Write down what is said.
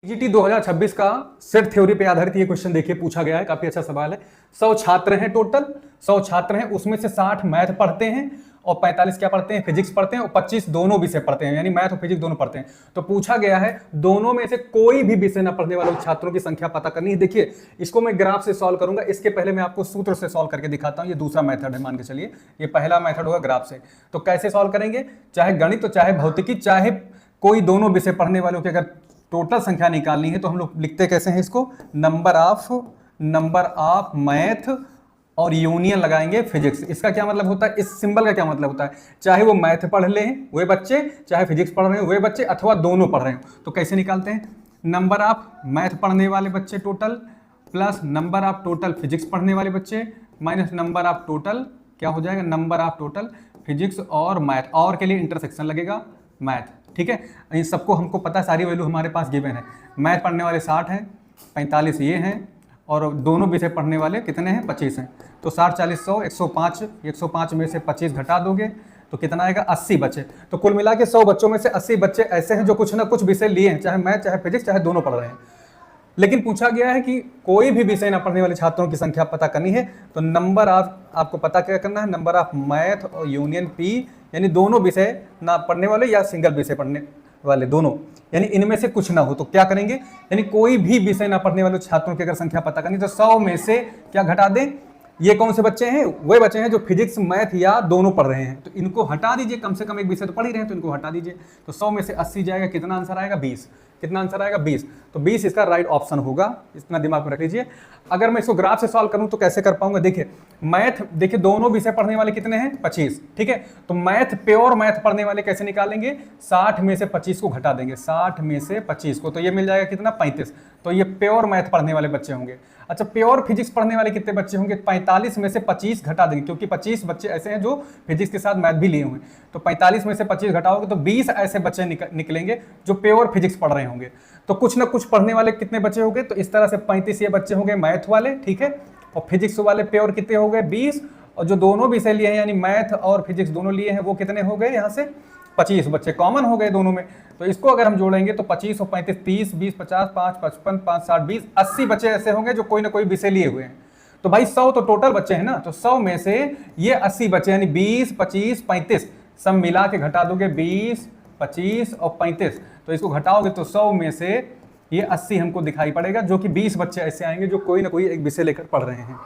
GT 2026 का set theory पे आधारित ये क्वेश्चन देखिए पूछा गया है, काफी अच्छा सवाल है। 100 छात्र हैं टोटल, 100 छात्र हैं, उसमें से 60 मैथ पढ़ते हैं और 45 क्या पढ़ते हैं, फिजिक्स पढ़ते हैं, और 25 दोनों विषय पढ़ते हैं, यानी मैथ और फिजिक्स दोनों पढ़ते हैं। तो पूछा गया है दोनों में से कोई भी विषय न पढ़ने वाले छात्रों की संख्या पता करनी है। देखिए इसको मैं ग्राफ से सॉल्व करूंगा, इसके पहले मैं आपको सूत्र से सॉल्व करके दिखाता हूं। ये दूसरा मेथड है, मान के चलिए ये पहला मेथड होगा ग्राफ से। तो कैसे सॉल्व करेंगे, चाहे गणित, तो चाहे भौतिकी, चाहे कोई दोनों विषय पढ़ने वालों की अगर टोटल संख्या निकालनी है तो हम लोग लिखते कैसे हैं इसको, नंबर ऑफ मैथ और यूनियन लगाएंगे फिजिक्स। इसका क्या मतलब होता है, इस सिंबल का क्या मतलब होता है, चाहे वो मैथ पढ़ ले वे बच्चे, चाहे फिजिक्स पढ़ रहे हो वे बच्चे, अथवा दोनों पढ़ रहे हो। तो कैसे निकालते हैं, नंबर ऑफ मैथ पढ़ने वाले बच्चे total plus number of total physics पढ़ने वाले बच्चे माइनस नंबर ऑफ टोटल, क्या हो जाएगा, नंबर ऑफ टोटल फिजिक्स और मैथ, और के लिए इंटरसेक्शन लगेगा मैथ। ठीक है, इन सबको हमको पता है, सारी वैल्यू हमारे पास गिवन है। मैथ पढ़ने वाले 60 हैं, 45 ये हैं, और दोनों विषय पढ़ने वाले कितने हैं, 25 हैं। तो 60 40 100 105, 105 में से 25 घटा दोगे तो कितना आएगा, 80 बच्चे। तो कुल मिला के 100 बच्चों में से 80 बच्चे ऐसे हैं जो कुछ ना कुछ विषय लिए हैं, चाहे मैथ चाहे फिजिक्स चाहे दोनों पढ़ रहे हैं। लेकिन पूछा गया है कि कोई भी विषय ना पढ़ने वाले छात्रों की संख्या पता करनी है। तो नंबर ऑफ, आपको पता क्या करना है, नंबर ऑफ मैथ और यूनियन पी, यानी दोनों विषय ना पढ़ने वाले या सिंगल विषय पढ़ने वाले दोनों, यानी इनमें से कुछ ना हो। तो क्या करेंगे, यानी कोई भी विषय ना पढ़ने वाले छात्रों की अगर संख्या पता करनी तो 100 में से क्या घटा दें, ये कौन से बच्चे हैं, वे बच्चे हैं जो फिजिक्स मैथ या दोनों पढ़ रहे हैं, तो इनको हटा दीजिए। कम से कम एक विषय तो पढ़ ही रहे हैं तो इनको हटा दीजिए। तो 100 में से 80 जाएगा, कितना आंसर आएगा, 20। कितना आंसर आएगा, 20। तो 20 इसका राइट ऑप्शन होगा, इतना दिमाग में रख लीजिए। अगर मैं इसको ग्राफ से सॉल्व करूं तो कैसे कर पाऊंगा, देखिए मैथ, देखिए दोनों विषय पढ़ने वाले कितने हैं, 25। ठीक है, तो मैथ, प्योर मैथ पढ़ने वाले कैसे निकालेंगे, 60 में से 25 को घटा देंगे, 60 में से 25 को, तो ये मिल जाएगा कितना, 35। तो ये प्योर मैथ पढ़ने वाले बच्चे होंगे। अच्छा, प्योर फिजिक्स पढ़ने वाले कितने बच्चे होंगे, 45 में से 25 घटा देंगे, क्योंकि 25 बच्चे ऐसे हैं जो फिजिक्स के साथ मैथ भी लिए हुए हैं। तो 45 में से 25 घटाओगे तो 20 ऐसे बच्चे निकलेंगे जो प्योर फिजिक्स पढ़ रहे होंगे। तो कुछ ना कुछ पढ़ने वाले कितने बच्चे होंगे, तो इस तरह से 35 ये बच्चे होंगे मैथ वाले, ठीक है, और फिजिक्स वाले प्योर कितने हो गए, 20, और जो दोनों विषय लिए हैं यानी मैथ और फिजिक्स दोनों लिए हैं वो कितने हो गए, यहाँ से 25 बच्चे कॉमन हो गए दोनों में। तो इसको अगर हम जोड़ेंगे तो 25 और 35, 30, 20, 50, 5, 55, 5, 60, 20, 80 बच्चे ऐसे होंगे जो कोई ना कोई विषय लिए हुए हैं। तो भाई 100 तो टोटल बच्चे हैं ना, तो 100 में से ये 80 बच्चे यानी 20, 25, 35 सब मिला के घटा दोगे, 20, 25 और 35, तो इसको घटाओगे तो 100 में से ये 80 हमको दिखाई पड़ेगा, जो कि 20 बच्चे ऐसे आएंगे जो कोई ना कोई एक विषय लेकर पढ़ रहे हैं।